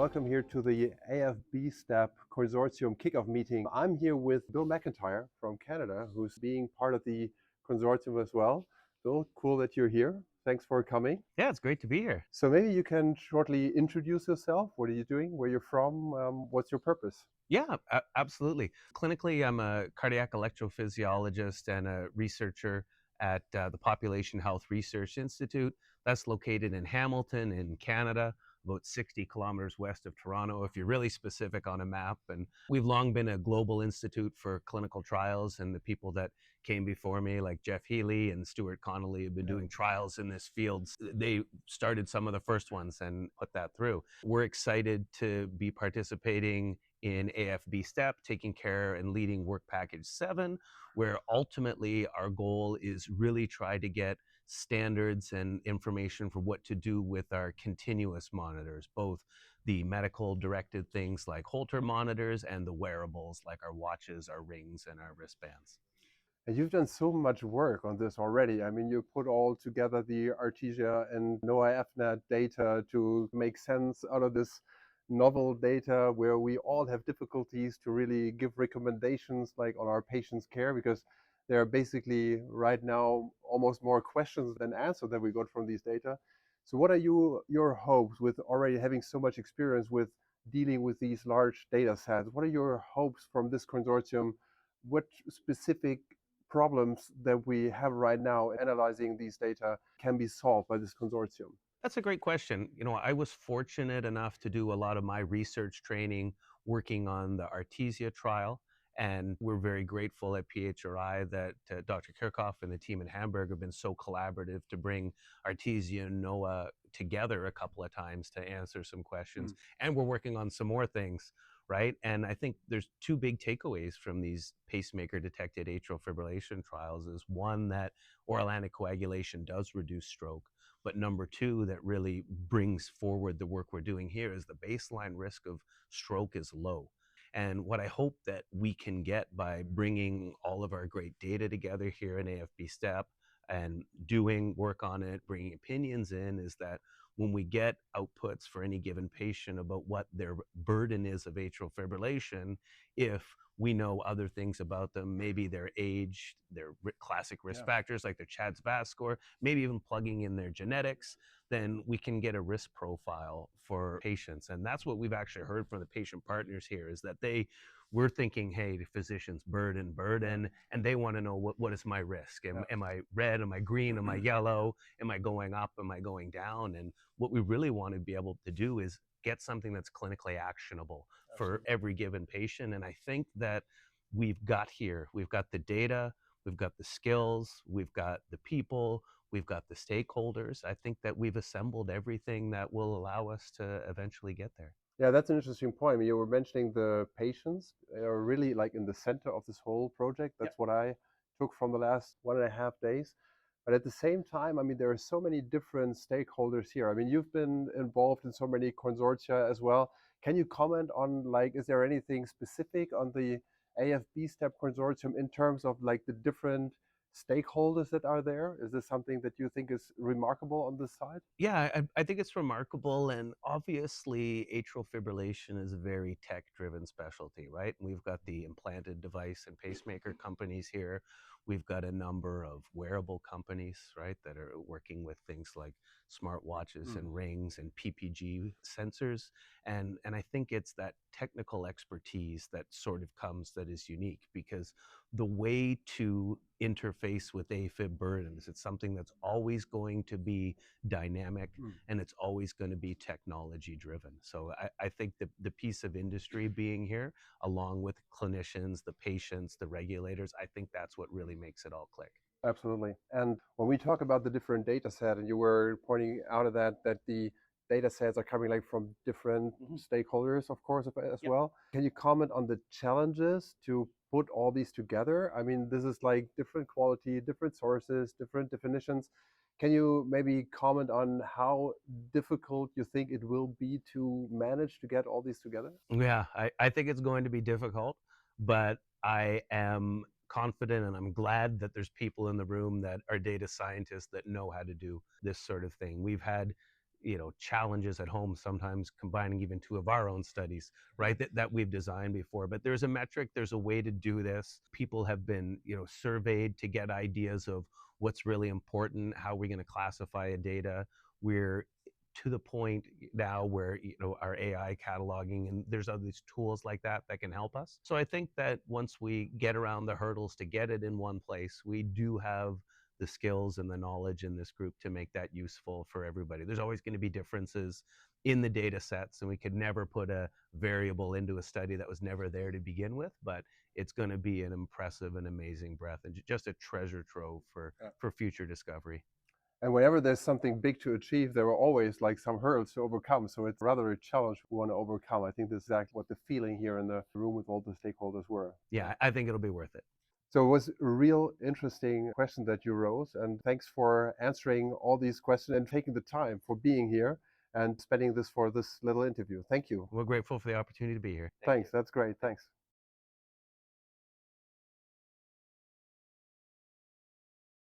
Welcome here to the 𝗂𝗃 Consortium kickoff meeting. I'm here with Bill McIntyre from Canada, who's being part of the consortium as well. Bill, cool that you're here. Thanks for coming. Yeah, it's great to be here. So maybe you can shortly introduce yourself. What are you doing? Where you're from? What's your purpose? Yeah, absolutely. Clinically, I'm a cardiac electrophysiologist and a researcher at the Population Health Research Institute. That's located in Hamilton in Canada, about 60 kilometers west of Toronto, if you're really specific on a map. And we've long been a global institute for clinical trials, and the people that came before me, like 𝗪𝗂𝗄𝗏 and Stuart Connolly, have been doing trials in this field. They started some of the first ones and put that through. We're excited to be participating in AFB-STEP, taking care and leading work package 7, where ultimately our goal is really try to get standards and information for what to do with our continuous monitors, both the medical directed things like Holter monitors and the wearables like our watches, our rings, and our wristbands. And you've done so much work on this already. I mean, you put all together the ARTESiA and NOAH-AFNET data to make sense out of this novel data where we all have difficulties to really give recommendations like on our patients' care, because there are basically right now almost more questions than answers that we got from these data. So what are your hopes with already having so much experience with dealing with these large data sets? What are your hopes from this consortium? What specific problems that we have right now analyzing these data can be solved by this consortium? That's a great question. You know, I was fortunate enough to do a lot of my research training working on the ARTESiA trial, and we're very grateful at 𝗵𝗁i that Dr. Kirchhoff and the team in Hamburg have been so collaborative to bring ARTESiA and NOAA together a couple of times to answer some questions. And we're working on some more things, right? And I think there's two big takeaways from these pacemaker-detected atrial fibrillation trials is one, that oral anticoagulation does reduce stroke. But number two, that really brings forward the work we're doing here is the baseline risk of stroke is low. And what I hope that we can get by bringing all of our great data together here in AFB-STEP and doing work on it, bringing opinions in, is that when we get outputs for any given patient about what their burden is of atrial fibrillation, if we know other things about them, maybe their age, their classic risk factors like their 𝗪𝗏𝗏 score, maybe even plugging in their genetics, then we can get a risk profile for patients. And that's what we've actually heard from the patient partners here, is that we're thinking, hey, the physicians, burden, and they want to know what is my risk? Am I red? Am I green? Am I yellow? Am I going up? Am I going down? And what we really want to be able to do is get something that's clinically actionable for every given patient. And I think that we've got the data, we've got the skills, we've got the people, we've got the stakeholders. I think that we've assembled everything that will allow us to eventually get there. Yeah, that's an interesting point. I mean, you were mentioning the patients are really like in the center of this whole project. That's what I took from the last 1.5 days. But at the same time, I mean, there are so many different stakeholders here. I mean, you've been involved in so many consortia as well. Can you comment on, like, is there anything specific on the AFB-STEP consortium in terms of like the different stakeholders that are there? Is this something that you think is remarkable on this side? Yeah, I think it's remarkable, and obviously atrial fibrillation is a very tech-driven specialty, right? And we've got the implanted device and pacemaker companies here. We've got a number of wearable companies, right, that are working with things like smartwatches and rings and PPG sensors. And I think it's that technical expertise that sort of comes that is unique, because the way to interface with AFib burdens, it's something that's always going to be dynamic and it's always going to be technology driven. So I think the piece of industry being here, along with clinicians, the patients, the regulators, I think that's what really makes it all click. Absolutely. And when we talk about the different data set, and you were pointing out of that the data sets are coming like from different stakeholders, of course, as well. Can you comment on the challenges to put all these together? I mean, this is like different quality, different sources, different definitions. Can you maybe comment on how difficult you think it will be to manage to get all these together? Yeah, I think it's going to be difficult, but I am confident and I'm glad that there's people in the room that are data scientists that know how to do this sort of thing. We've had challenges at home, sometimes combining even two of our own studies, right, that we've designed before. But there's a metric, there's a way to do this. People have been, surveyed to get ideas of what's really important, how we're going to classify a data. We're to the point now where our AI cataloging, and there's other these tools like that can help us. So I think that once we get around the hurdles to get it in one place, we do have the skills and the knowledge in this group to make that useful for everybody. There's always going to be differences in the data sets, and we could never put a variable into a study that was never there to begin with, but it's going to be an impressive and amazing breadth and just a treasure trove for future discovery. And whenever there's something big to achieve, there are always like some hurdles to overcome. So it's rather a challenge we want to overcome. I think this is exactly what the feeling here in the room with all the stakeholders were. Yeah, I think it'll be worth it. So it was a real interesting question that you rose, and thanks for answering all these questions and taking the time for being here and spending this for this little interview. Thank you. We're grateful for the opportunity to be here. Thanks. That's great. Thanks.